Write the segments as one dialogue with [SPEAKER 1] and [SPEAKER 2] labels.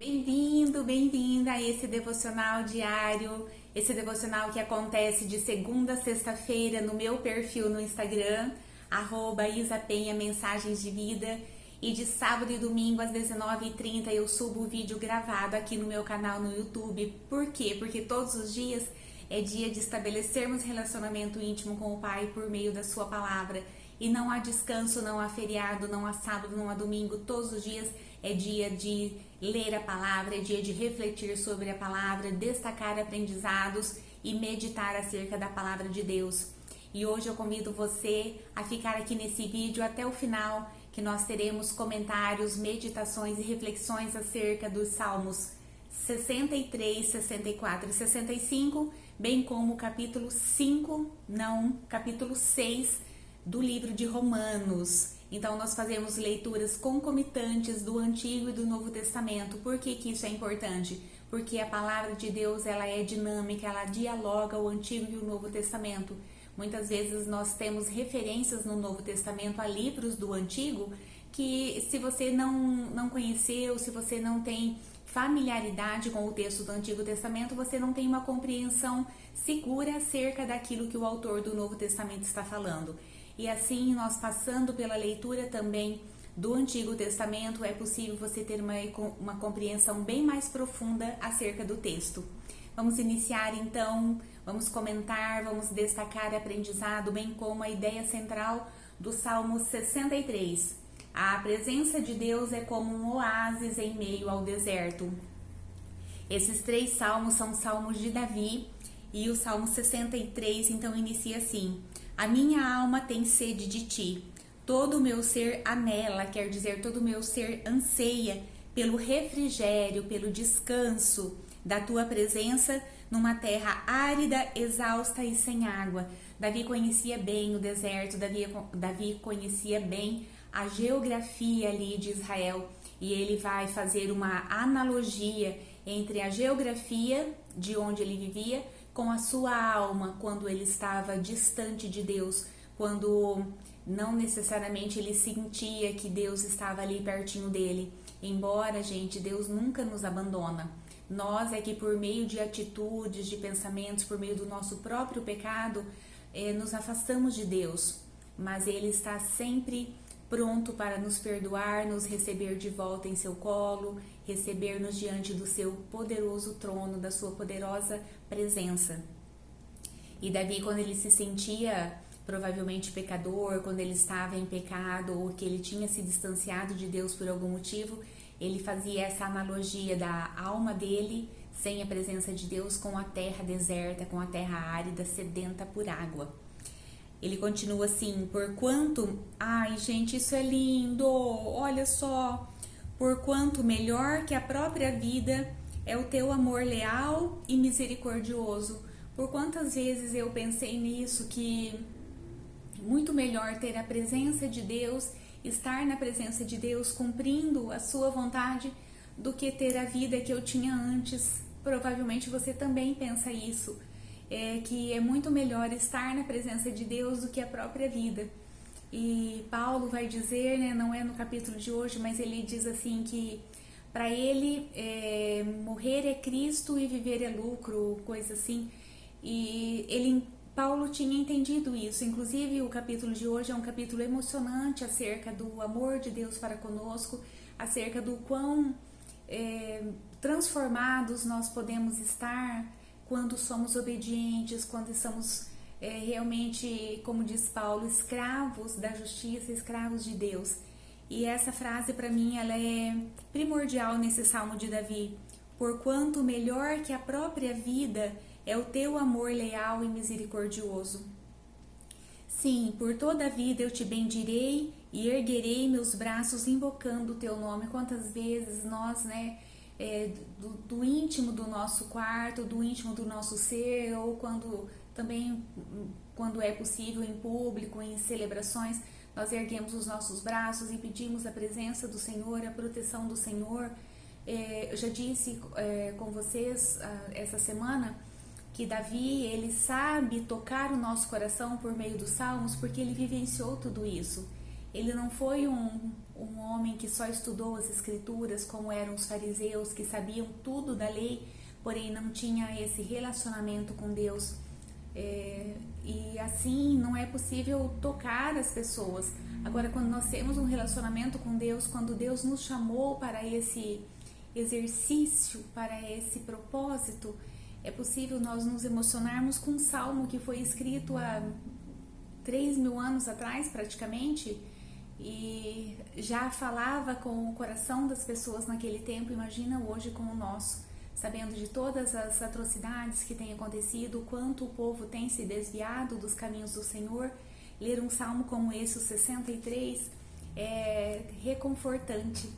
[SPEAKER 1] Bem-vindo, bem-vinda a esse devocional diário, esse devocional que acontece de segunda a sexta-feira no meu perfil no Instagram, @isapenha Mensagens de Vida, e de sábado e domingo às 19h30 eu subo o vídeo gravado aqui no meu canal no YouTube. Por quê? Porque todos os dias é dia de estabelecermos relacionamento íntimo com o Pai por meio da sua palavra. E não há descanso, não há feriado, não há sábado, não há domingo. Todos os dias é dia de ler a palavra, é dia de refletir sobre a palavra, destacar aprendizados e meditar acerca da palavra de Deus. E hoje eu convido você a ficar aqui nesse vídeo até o final, que nós teremos comentários, meditações e reflexões acerca dos Salmos 63, 64 e 65, bem como o capítulo 6 do livro de Romanos. Então nós fazemos leituras concomitantes do Antigo e do Novo Testamento. Por que isso é importante? Porque a palavra de Deus, ela é dinâmica, ela dialoga o Antigo e o Novo Testamento. Muitas vezes nós temos referências no Novo Testamento a livros do Antigo que, se você não conheceu, se você não tem familiaridade com o texto do Antigo Testamento, você não tem uma compreensão segura acerca daquilo que o autor do Novo Testamento está falando. E assim, nós passando pela leitura também do Antigo Testamento, é possível você ter uma compreensão bem mais profunda acerca do texto. Vamos iniciar então, vamos comentar, vamos destacar aprendizado, bem como a ideia central do Salmo 63. A presença de Deus é como um oásis em meio ao deserto. Esses três salmos são salmos de Davi, e o Salmo 63 então inicia assim: a minha alma tem sede de ti, todo o meu ser anela, quer dizer, todo o meu ser anseia pelo refrigério, pelo descanso da tua presença numa terra árida, exausta e sem água. Davi conhecia bem o deserto, Davi conhecia bem a geografia ali de Israel, e ele vai fazer uma analogia entre a geografia de onde ele vivia com a sua alma, quando ele estava distante de Deus, quando não necessariamente ele sentia que Deus estava ali pertinho dele. Embora, gente, Deus nunca nos abandona. Nós é que por meio de atitudes, de pensamentos, por meio do nosso próprio pecado, nos afastamos de Deus. Mas Ele está sempre pronto para nos perdoar, nos receber de volta em seu colo, receber-nos diante do seu poderoso trono, da sua poderosa presença. E Davi, quando ele se sentia provavelmente pecador, quando ele estava em pecado ou que ele tinha se distanciado de Deus por algum motivo, ele fazia essa analogia da alma dele sem a presença de Deus com a terra deserta, com a terra árida, sedenta por água. Ele continua assim: porquanto, ai gente, isso é lindo, olha só, porquanto melhor que a própria vida é o teu amor leal e misericordioso. Por quantas vezes eu pensei nisso, que muito melhor ter a presença de Deus, estar na presença de Deus, cumprindo a sua vontade, do que ter a vida que eu tinha antes. Provavelmente você também pensa isso, que é muito melhor estar na presença de Deus do que a própria vida. E Paulo vai dizer, né, não é no capítulo de hoje, mas ele diz assim que para ele morrer é Cristo e viver é lucro, coisa assim. E Paulo tinha entendido isso. Inclusive o capítulo de hoje é um capítulo emocionante acerca do amor de Deus para conosco, acerca do quão transformados nós podemos estar quando somos obedientes, quando somos realmente, como diz Paulo, escravos da justiça, escravos de Deus. E essa frase para mim, ela é primordial nesse Salmo de Davi: porquanto melhor que a própria vida é o teu amor leal e misericordioso. Sim, por toda a vida eu te bendirei e erguerei meus braços invocando o teu nome. Quantas vezes nós, né, do íntimo do nosso quarto, do íntimo do nosso ser, ou quando é possível em público, em celebrações, nós erguemos os nossos braços e pedimos a presença do Senhor, a proteção do Senhor. Eu já disse com vocês essa semana que Davi, ele sabe tocar o nosso coração por meio dos salmos, porque ele vivenciou tudo isso. Ele não foi um homem que só estudou as escrituras, como eram os fariseus, que sabiam tudo da lei, porém não tinha esse relacionamento com Deus. E assim não é possível tocar as pessoas. Agora, quando nós temos um relacionamento com Deus, quando Deus nos chamou para esse exercício, para esse propósito, é possível nós nos emocionarmos com um salmo que foi escrito há 3.000 anos atrás, praticamente, e já falava com o coração das pessoas naquele tempo. Imagina hoje com o nosso, sabendo de todas as atrocidades que têm acontecido, o quanto o povo tem se desviado dos caminhos do Senhor. Ler um salmo como esse, o 63, é reconfortante.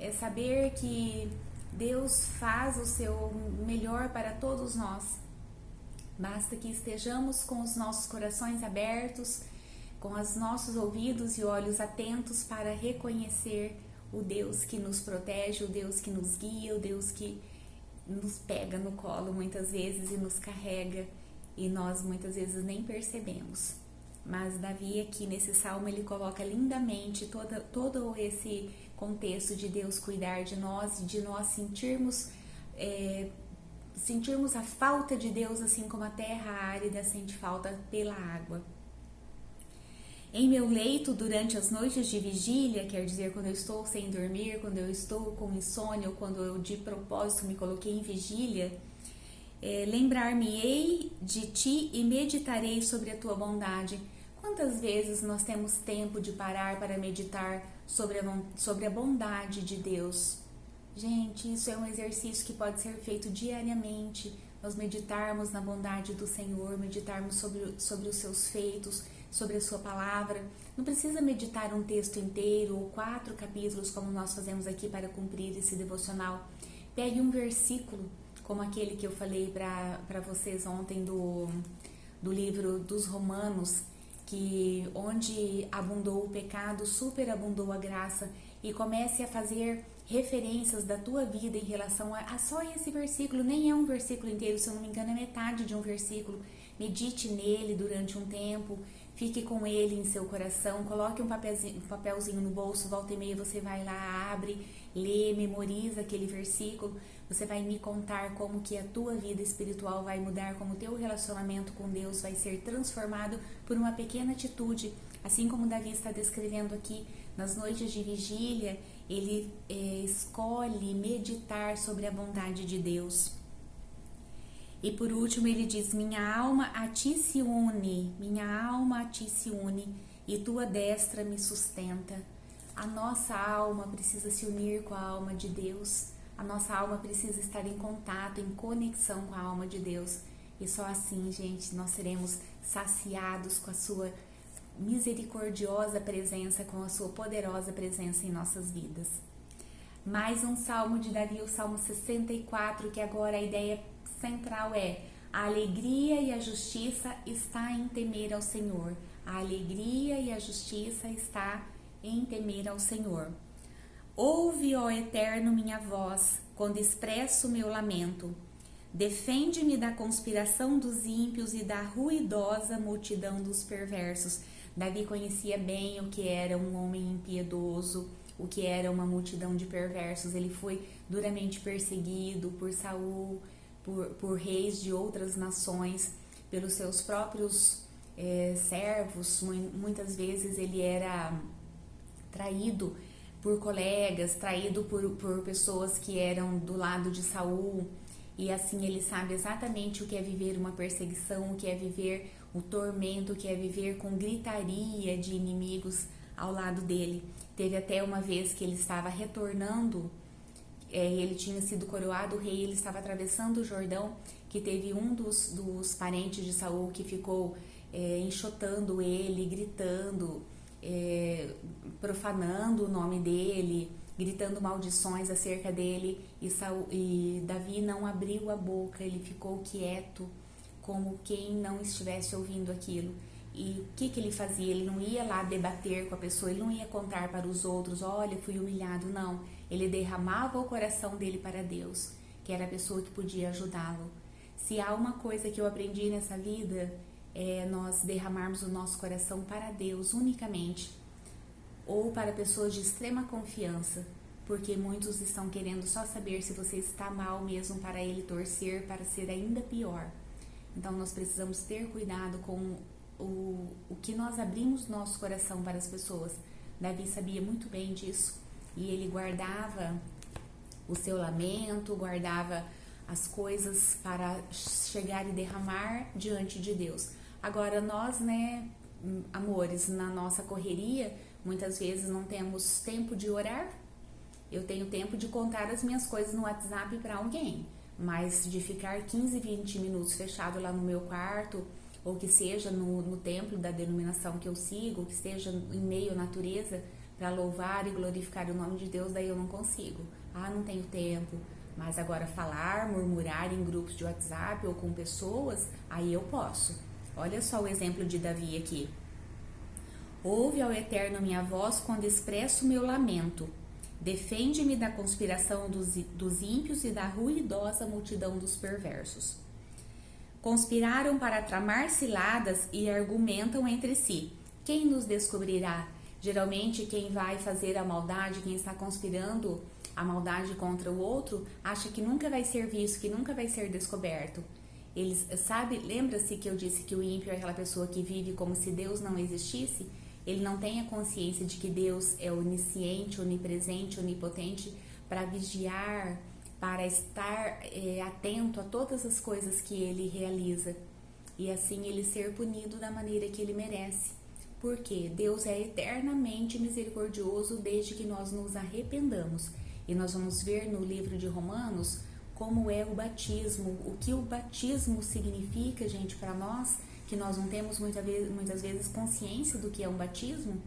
[SPEAKER 1] É saber que Deus faz o seu melhor para todos nós. Basta que estejamos com os nossos corações abertos, com os nossos ouvidos e olhos atentos para reconhecer o Deus que nos protege, o Deus que nos guia, o Deus que nos pega no colo muitas vezes e nos carrega, e nós muitas vezes nem percebemos. Mas Davi aqui nesse salmo ele coloca lindamente todo esse contexto de Deus cuidar de nós e de nós sentirmos a falta de Deus, assim como a terra árida sente falta pela água. Em meu leito, durante as noites de vigília, quer dizer, quando eu estou sem dormir, quando eu estou com insônia, ou quando eu de propósito me coloquei em vigília, lembrar-me-ei de ti e meditarei sobre a tua bondade. Quantas vezes nós temos tempo de parar para meditar sobre a bondade de Deus? Gente, isso é um exercício que pode ser feito diariamente. Nós meditarmos na bondade do Senhor, meditarmos sobre os seus feitos, sobre a sua palavra. Não precisa meditar um texto inteiro ou 4 capítulos, como nós fazemos aqui para cumprir esse devocional. Pegue um versículo, como aquele que eu falei para vocês ontem do livro dos Romanos, que onde abundou o pecado, superabundou a graça, e comece a fazer referências da tua vida em relação a só esse versículo. Nem é um versículo inteiro, se eu não me engano é metade de um versículo. Medite nele durante um tempo, fique com ele em seu coração, coloque um papelzinho no bolso, volta e meia você vai lá, abre, lê, memoriza aquele versículo. Você vai me contar como que a tua vida espiritual vai mudar, como o teu relacionamento com Deus vai ser transformado por uma pequena atitude. Assim como Davi está descrevendo aqui, nas noites de vigília, ele escolhe meditar sobre a bondade de Deus. E por último ele diz: minha alma a ti se une, e tua destra me sustenta. A nossa alma precisa se unir com a alma de Deus. A nossa alma precisa estar em contato, em conexão com a alma de Deus. E só assim, gente, nós seremos saciados com a sua misericordiosa presença, com a sua poderosa presença em nossas vidas. Mais um salmo de Davi, o Salmo 64, que agora a ideia central é: a alegria e a justiça está em temer ao Senhor. A alegria e a justiça está em temer ao Senhor. Ouve, ó Eterno, minha voz, quando expresso meu lamento. Defende-me da conspiração dos ímpios e da ruidosa multidão dos perversos. Davi conhecia bem o que era um homem impiedoso, o que era uma multidão de perversos. Ele foi duramente perseguido por Saul, por reis de outras nações, pelos seus próprios servos. Muitas vezes ele era traído por colegas, traído por pessoas que eram do lado de Saul, e assim ele sabe exatamente o que é viver uma perseguição, o que é viver o tormento, o que é viver com gritaria de inimigos ao lado dele. Teve até uma vez que ele estava retornando, ele tinha sido coroado rei, ele estava atravessando o Jordão, que teve um dos parentes de Saul que ficou enxotando ele, gritando, profanando o nome dele, gritando maldições acerca dele, e Davi não abriu a boca, ele ficou quieto, como quem não estivesse ouvindo aquilo. E o que ele fazia? Ele não ia lá debater com a pessoa, ele não ia contar para os outros: olha, fui humilhado, não. Ele derramava o coração dele para Deus, que era a pessoa que podia ajudá-lo. Se há uma coisa que eu aprendi nessa vida, é nós derramarmos o nosso coração para Deus unicamente. ou para pessoas de extrema confiança, porque muitos estão querendo só saber se você está mal mesmo para ele torcer para ser ainda pior. Então nós precisamos ter cuidado com o que nós abrimos nosso coração para as pessoas. Davi sabia muito bem disso e ele guardava o seu lamento, guardava as coisas para chegar e derramar diante de Deus. Agora nós, né, amores, na nossa correria, muitas vezes não temos tempo de orar. Eu tenho tempo de contar as minhas coisas no WhatsApp para alguém, mas de ficar 15, 20 minutos fechado lá no meu quarto, ou que seja no templo da denominação que eu sigo, que seja em meio à natureza, para louvar e glorificar o nome de Deus, daí eu não consigo. Não tenho tempo. Mas agora falar, murmurar em grupos de WhatsApp ou com pessoas, aí eu posso. Olha só o exemplo de Davi aqui. Ouve ao Eterno minha voz quando expresso meu lamento. Defende-me da conspiração dos ímpios e da ruidosa multidão dos perversos. Conspiraram para tramar ciladas e argumentam entre si. Quem nos descobrirá? Geralmente quem vai fazer a maldade, quem está conspirando a maldade contra o outro, acha que nunca vai ser visto, que nunca vai ser descoberto. Lembra-se que eu disse que o ímpio é aquela pessoa que vive como se Deus não existisse? Ele não tem a consciência de que Deus é onisciente, onipresente, onipotente, para vigiar, para estar atento a todas as coisas que ele realiza. E assim ele ser punido da maneira que ele merece. Porque Deus é eternamente misericordioso desde que nós nos arrependamos. E nós vamos ver no livro de Romanos como é o batismo, o que o batismo significa, gente, para nós, que nós não temos muitas vezes consciência do que é um batismo.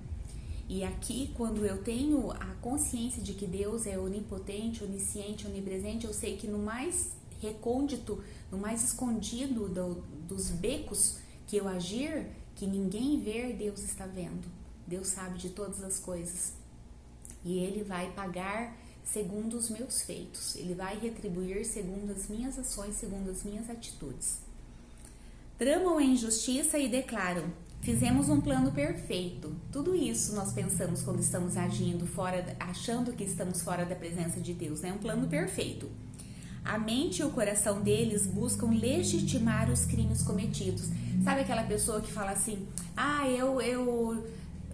[SPEAKER 1] E aqui, quando eu tenho a consciência de que Deus é onipotente, onisciente, onipresente, eu sei que no mais recôndito, no mais escondido dos becos que eu agir, que ninguém vê, Deus está vendo. Deus sabe de todas as coisas. E Ele vai pagar segundo os meus feitos. Ele vai retribuir segundo as minhas ações, segundo as minhas atitudes. Tramam a injustiça e declaram: fizemos um plano perfeito. Tudo isso nós pensamos quando estamos agindo fora, achando que estamos fora da presença de Deus, né? Um plano perfeito. A mente e o coração deles buscam legitimar os crimes cometidos. Sabe aquela pessoa que fala assim: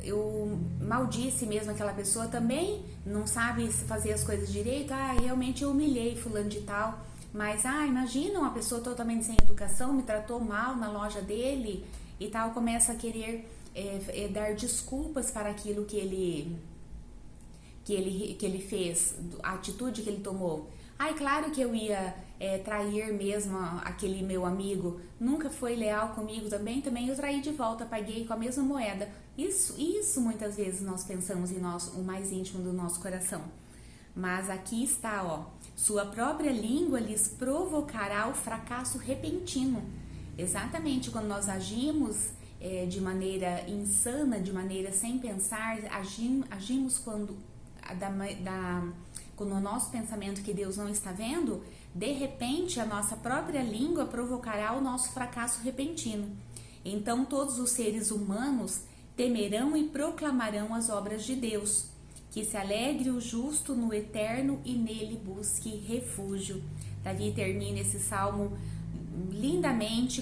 [SPEAKER 1] eu maldisse mesmo aquela pessoa, também não sabe fazer as coisas direito, realmente eu humilhei fulano de tal, mas imagina uma pessoa totalmente sem educação, me tratou mal na loja dele e tal, começa a querer dar desculpas para aquilo que ele fez, a atitude que ele tomou. Claro que eu ia trair mesmo aquele meu amigo, nunca foi leal comigo também eu traí de volta, paguei com a mesma moeda. Isso muitas vezes nós pensamos em o mais íntimo do nosso coração. Mas aqui está, sua própria língua lhes provocará o fracasso repentino. Exatamente, quando nós agimos de maneira insana, de maneira sem pensar, agimos quando o nosso pensamento que Deus não está vendo, de repente a nossa própria língua provocará o nosso fracasso repentino. Então todos os seres humanos temerão e proclamarão as obras de Deus. Que se alegre o justo no Eterno e nele busque refúgio. Davi termina esse salmo lindamente,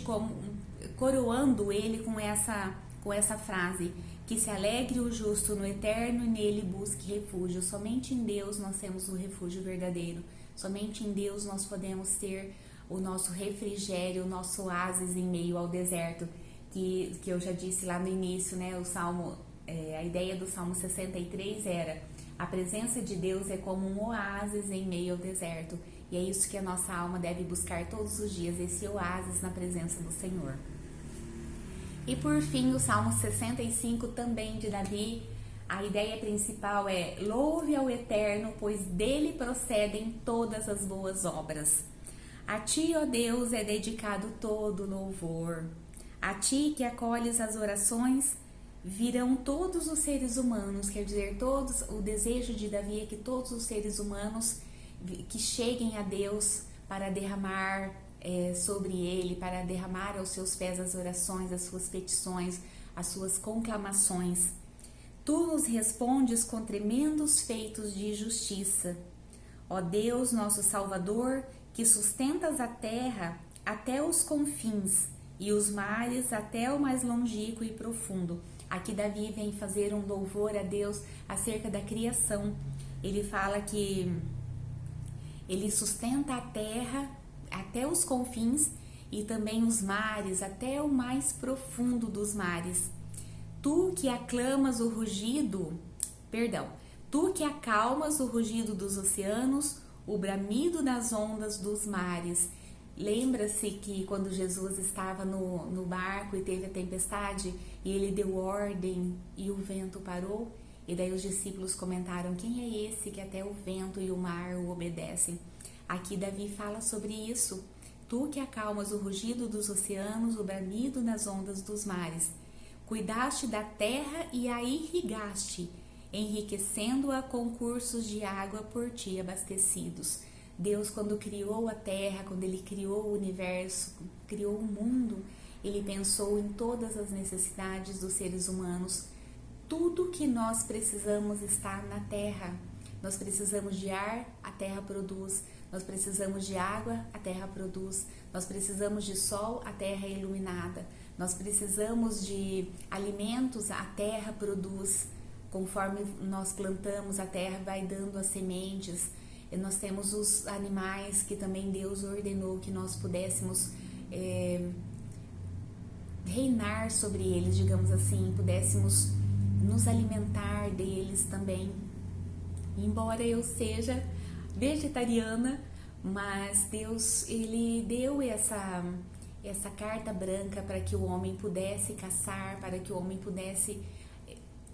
[SPEAKER 1] coroando ele com essa frase: que se alegre o justo no Eterno e nele busque refúgio. Somente em Deus nós temos o refúgio verdadeiro. Somente em Deus nós podemos ter o nosso refrigério, o nosso oásis em meio ao deserto. Que eu já disse lá no início, né? O salmo, a ideia do Salmo 63 era: a presença de Deus é como um oásis em meio ao deserto. E é isso que a nossa alma deve buscar todos os dias, esse oásis na presença do Senhor. E por fim, o Salmo 65 também de Davi, a ideia principal é: louve ao Eterno, pois dele procedem todas as boas obras. A ti, ó Deus, é dedicado todo louvor. A ti que acolhes as orações, virão todos os seres humanos, quer dizer, o desejo de Davi é que todos os seres humanos que cheguem a Deus para derramar sobre ele, para derramar aos seus pés as orações, as suas petições, as suas conclamações. Tu nos respondes com tremendos feitos de justiça. Ó Deus, nosso Salvador, que sustentas a terra até os confins e os mares até o mais longínquo e profundo. Aqui Davi vem fazer um louvor a Deus acerca da criação. Ele fala que ele sustenta a terra até os confins e também os mares, até o mais profundo dos mares. Tu que aclamas o rugido, tu que acalmas o rugido dos oceanos, o bramido das ondas dos mares. Lembra-se que quando Jesus estava no barco e teve a tempestade e ele deu ordem e o vento parou? E daí os discípulos comentaram: quem é esse que até o vento e o mar o obedecem? Aqui Davi fala sobre isso. Tu que acalmas o rugido dos oceanos, o bramido nas ondas dos mares. Cuidaste da terra e a irrigaste, enriquecendo-a com cursos de água por ti abastecidos. Deus, quando criou a terra, quando ele criou o universo, criou o mundo, ele pensou em todas as necessidades dos seres humanos. Tudo que nós precisamos está na terra. Nós precisamos de ar, a terra produz. Nós precisamos de água, a terra produz. Nós precisamos de sol, a terra é iluminada. Nós precisamos de alimentos, a terra produz. Conforme nós plantamos, a terra vai dando as sementes. E nós temos os animais que também Deus ordenou que nós pudéssemos reinar sobre eles, digamos assim, pudéssemos nos alimentar deles também. Embora eu seja vegetariana, mas Deus, ele deu essa carta branca para que o homem pudesse caçar, para que o homem pudesse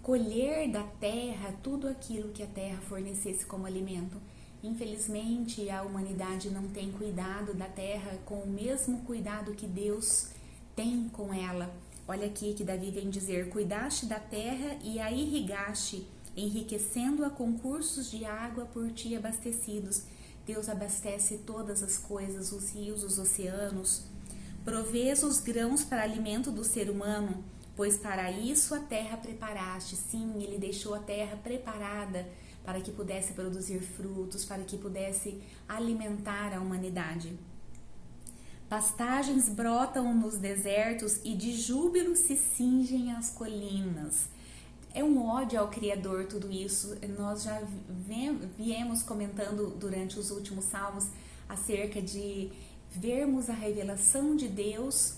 [SPEAKER 1] colher da terra tudo aquilo que a terra fornecesse como alimento. Infelizmente, a humanidade não tem cuidado da terra com o mesmo cuidado que Deus tem com ela. Olha aqui que Davi vem dizer: cuidaste da terra e a irrigaste, enriquecendo-a com cursos de água por ti abastecidos. Deus abastece todas as coisas, os rios, os oceanos. Provês os grãos para alimento do ser humano, pois para isso a terra preparaste. Sim, ele deixou a terra preparada para que pudesse produzir frutos, para que pudesse alimentar a humanidade. Pastagens brotam nos desertos e de júbilo se cingem as colinas. É um ódio ao Criador tudo isso. Nós já viemos comentando durante os últimos salmos acerca de vermos a revelação de Deus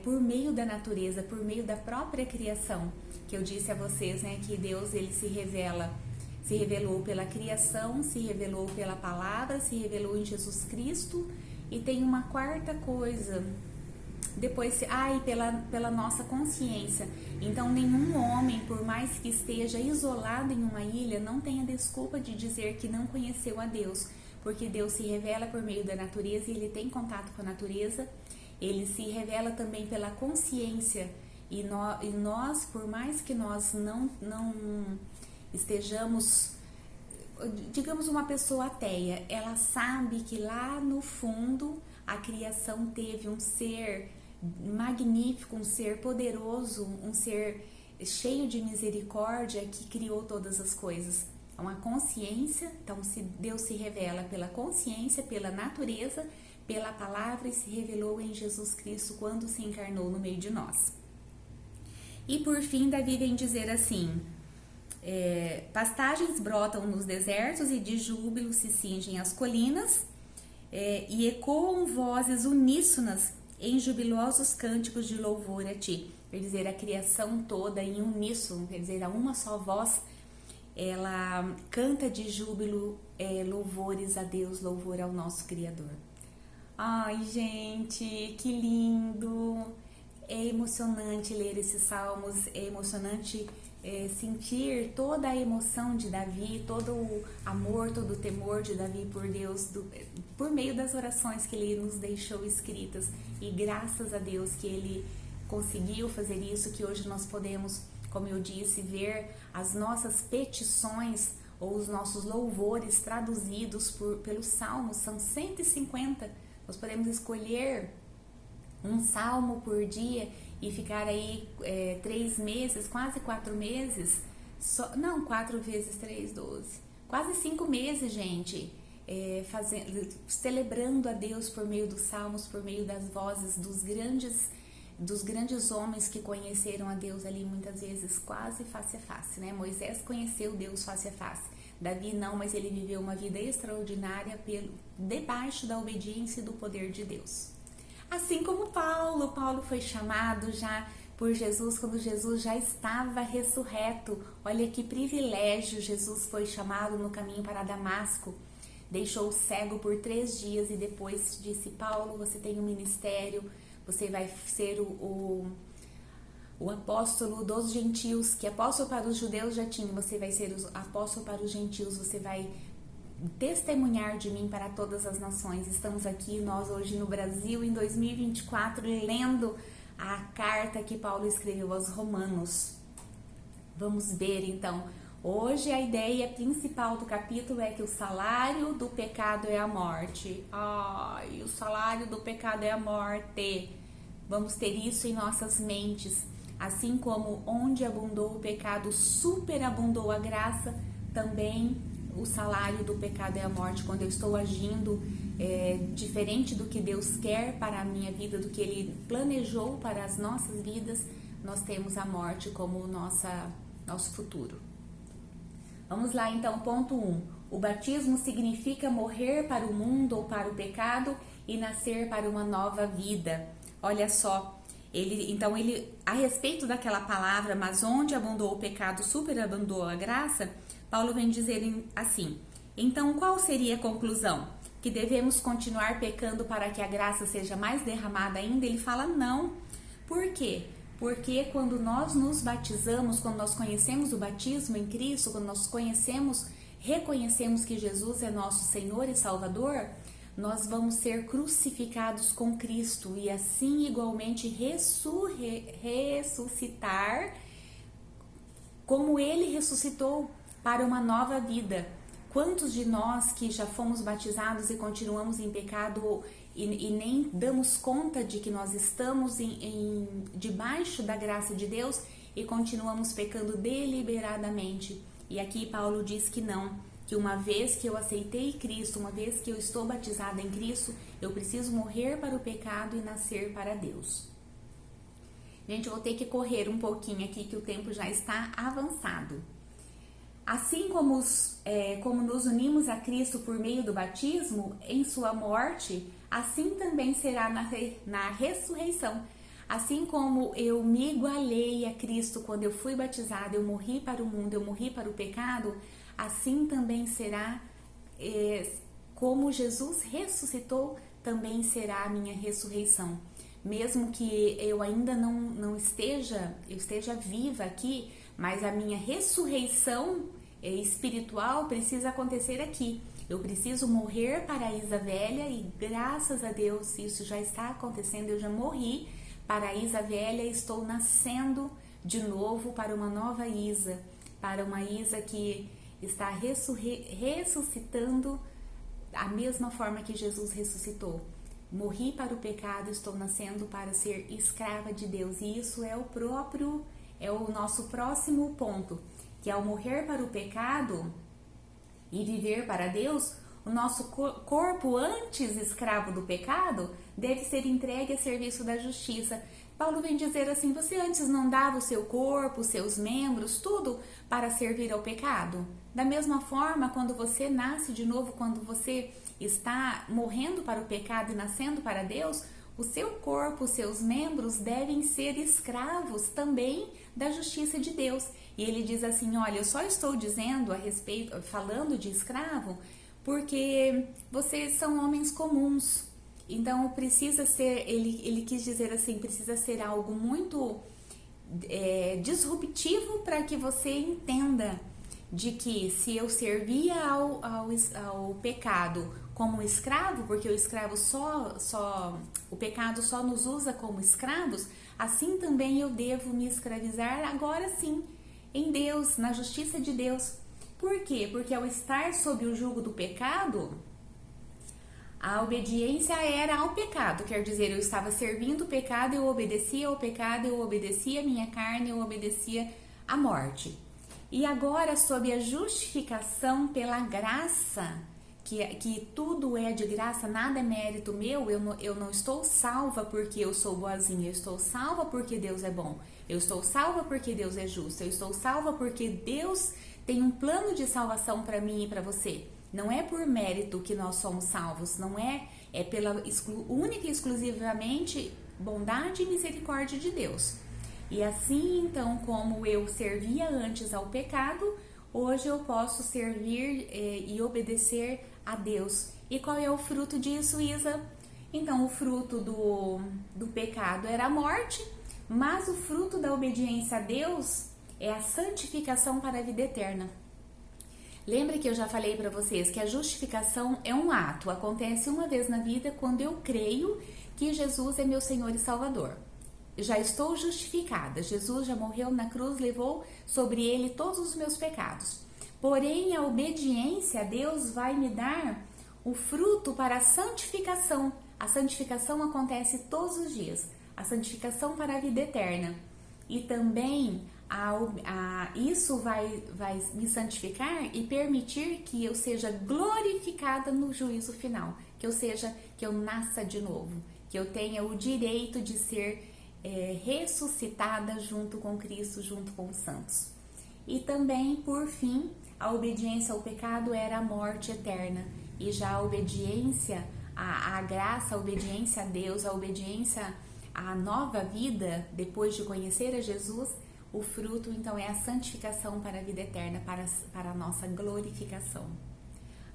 [SPEAKER 1] por meio da natureza, por meio da própria criação. Que eu disse a vocês, né, que Deus ele se revelou pela criação, se revelou pela palavra, se revelou em Jesus Cristo, e tem uma quarta coisa, depois, pela nossa consciência. Então nenhum homem, por mais que esteja isolado em uma ilha, não tem a desculpa de dizer que não conheceu a Deus, porque Deus se revela por meio da natureza e ele tem contato com a natureza. Ele se revela também pela consciência, e nós, por mais que nós não estejamos, digamos, uma pessoa ateia, ela sabe que lá no fundo a criação teve um ser magnífico, um ser poderoso, um ser cheio de misericórdia que criou todas as coisas. É uma consciência. Então Deus se revela pela consciência, pela natureza, pela palavra, e se revelou em Jesus Cristo quando se encarnou no meio de nós. E por fim, Davi vem dizer assim: pastagens brotam nos desertos e de júbilo se cingem as colinas, e ecoam vozes uníssonas em jubilosos cânticos de louvor a ti. Quer dizer, a criação toda em uníssono, quer dizer, a uma só voz, ela canta de júbilo, louvores a Deus, louvor ao nosso Criador. Ai, gente, que lindo! É emocionante ler esses salmos, é emocionante sentir toda a emoção de Davi, todo o amor, todo o temor de Davi por Deus, por meio das orações que ele nos deixou escritas. E graças a Deus que ele conseguiu fazer isso, que hoje nós podemos, como eu disse, ver as nossas petições ou os nossos louvores traduzidos pelos salmos. São 150. Nós podemos escolher um salmo por dia e ficar aí 3 meses, quase 4 meses, não, 4 vezes 3, 12, quase 5 meses, gente, celebrando a Deus por meio dos salmos, por meio das vozes dos grandes homens que conheceram a Deus ali muitas vezes quase face a face, né? Moisés conheceu Deus face a face, Davi não, mas ele viveu uma vida extraordinária debaixo da obediência e do poder de Deus. Assim como Paulo foi chamado já por Jesus quando Jesus já estava ressurreto. Olha que privilégio, Jesus foi chamado no caminho para Damasco. Deixou o cego por 3 dias e depois disse: Paulo, você tem um ministério, você vai ser o apóstolo dos gentios, que apóstolo para os judeus já tinha, você vai ser o apóstolo para os gentios, você vai testemunhar de mim para todas as nações. Estamos aqui, nós hoje no Brasil, em 2024, lendo a carta que Paulo escreveu aos Romanos. Vamos ver então. Hoje a ideia principal do capítulo é que o salário do pecado é a morte. Ai, o salário do pecado é a morte. Vamos ter isso em nossas mentes. Assim como onde abundou o pecado, superabundou a graça, também o salário do pecado é a morte. Quando eu estou agindo diferente do que Deus quer para a minha vida, do que Ele planejou para as nossas vidas, nós temos a morte como nosso futuro. Vamos lá então, ponto 1. O batismo significa morrer para o mundo ou para o pecado e nascer para uma nova vida. Olha só, a respeito daquela palavra, mas onde abundou o pecado, superabundou a graça, Paulo vem dizer assim: então qual seria a conclusão? Que devemos continuar pecando para que a graça seja mais derramada ainda? Ele fala não. Por quê? Porque quando nós nos batizamos, quando nós conhecemos o batismo em Cristo, quando nós reconhecemos que Jesus é nosso Senhor e Salvador, nós vamos ser crucificados com Cristo e assim igualmente ressuscitar como Ele ressuscitou para uma nova vida. Quantos de nós que já fomos batizados e continuamos em pecado e nem damos conta de que nós estamos debaixo da graça de Deus e continuamos pecando deliberadamente? E aqui Paulo diz que não, que uma vez que eu aceitei Cristo, uma vez que eu estou batizada em Cristo, eu preciso morrer para o pecado e nascer para Deus. Gente, eu vou ter que correr um pouquinho aqui que o tempo já está avançado. Assim como nos unimos a Cristo por meio do batismo em sua morte, assim também será na ressurreição. Assim como eu me igualei a Cristo quando eu fui batizada, eu morri para o mundo, eu morri para o pecado, assim também será, como Jesus ressuscitou, também será a minha ressurreição. Mesmo que eu ainda não esteja viva aqui, mas a minha ressurreição espiritual precisa acontecer aqui. Eu preciso morrer para a Isa velha e graças a Deus isso já está acontecendo. Eu já morri para a Isa velha e estou nascendo de novo para uma nova Isa, para uma Isa que está ressuscitando da mesma forma que Jesus ressuscitou. Morri para o pecado, estou nascendo para ser escrava de Deus. E isso é o nosso próximo ponto, que ao morrer para o pecado e viver para Deus, o nosso corpo, antes escravo do pecado, deve ser entregue a serviço da justiça. Paulo vem dizer assim: você antes não dava o seu corpo, os seus membros, tudo para servir ao pecado? Da mesma forma, quando você nasce de novo, quando você está morrendo para o pecado e nascendo para Deus, o seu corpo, os seus membros devem ser escravos também da justiça de Deus. E ele diz assim: olha, eu só estou dizendo falando de escravo, porque vocês são homens comuns. Então precisa ser, ele quis dizer assim, precisa ser algo muito disruptivo para que você entenda de que se eu servia ao pecado como escravo, porque o escravo o pecado só nos usa como escravos, assim também eu devo me escravizar agora sim, em Deus, na justiça de Deus. Por quê? Porque ao estar sob o jugo do pecado, A obediência era ao pecado, quer dizer, eu estava servindo o pecado, eu obedecia ao pecado, eu obedecia a minha carne, eu obedecia à morte. E agora, sob a justificação pela graça, que tudo é de graça, nada é mérito meu, eu não estou salva porque eu sou boazinha, eu estou salva porque Deus é bom, eu estou salva porque Deus é justo, eu estou salva porque Deus tem um plano de salvação para mim e para você. Não é por mérito que nós somos salvos, não é pela única e exclusivamente bondade e misericórdia de Deus. E assim, então, como eu servia antes ao pecado, hoje eu posso servir e obedecer a Deus. E qual é o fruto disso, Isa? Então, o fruto do pecado era a morte, mas o fruto da obediência a Deus é a santificação para a vida eterna. Lembra que eu já falei para vocês que a justificação é um ato, acontece uma vez na vida quando eu creio que Jesus é meu Senhor e Salvador. Já estou justificada, Jesus já morreu na cruz, levou sobre ele todos os meus pecados. Porém, a obediência a Deus vai me dar o fruto para a santificação. A santificação acontece todos os dias, a santificação para a vida eterna. E também isso vai me santificar e permitir que eu seja glorificada no juízo final, que eu nasça de novo, que eu tenha o direito de ser ressuscitada junto com Cristo, junto com os santos. E também, por fim, a obediência ao pecado era a morte eterna, e já a obediência à graça, a obediência a Deus, a obediência à nova vida, depois de conhecer a Jesus, o fruto então é a santificação para a vida eterna, para a nossa glorificação.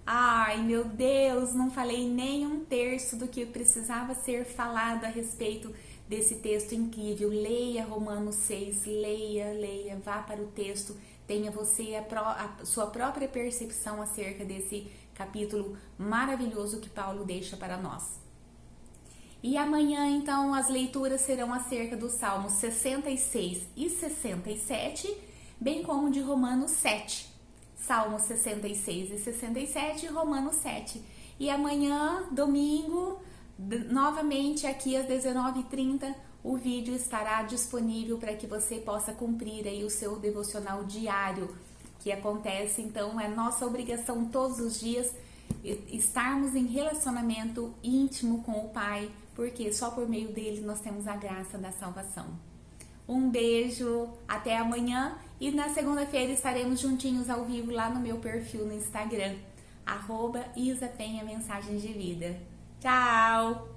[SPEAKER 1] Ai, meu Deus, não falei nem um terço do que precisava ser falado a respeito desse texto incrível. Leia Romanos 6, leia, vá para o texto, tenha você a sua própria percepção acerca desse capítulo maravilhoso que Paulo deixa para nós. E amanhã, então, as leituras serão acerca dos Salmos 66 e 67, bem como de Romanos 7. Salmos 66 e 67 e Romanos 7. E amanhã, domingo, novamente aqui às 19h30, o vídeo estará disponível para que você possa cumprir aí o seu devocional diário, que acontece, então, é nossa obrigação todos os dias estarmos em relacionamento íntimo com o Pai, porque só por meio dele nós temos a graça da salvação. Um beijo, até amanhã, e na segunda-feira estaremos juntinhos ao vivo lá no meu perfil no Instagram, @IsaPenha Mensagens de Vida. Tchau!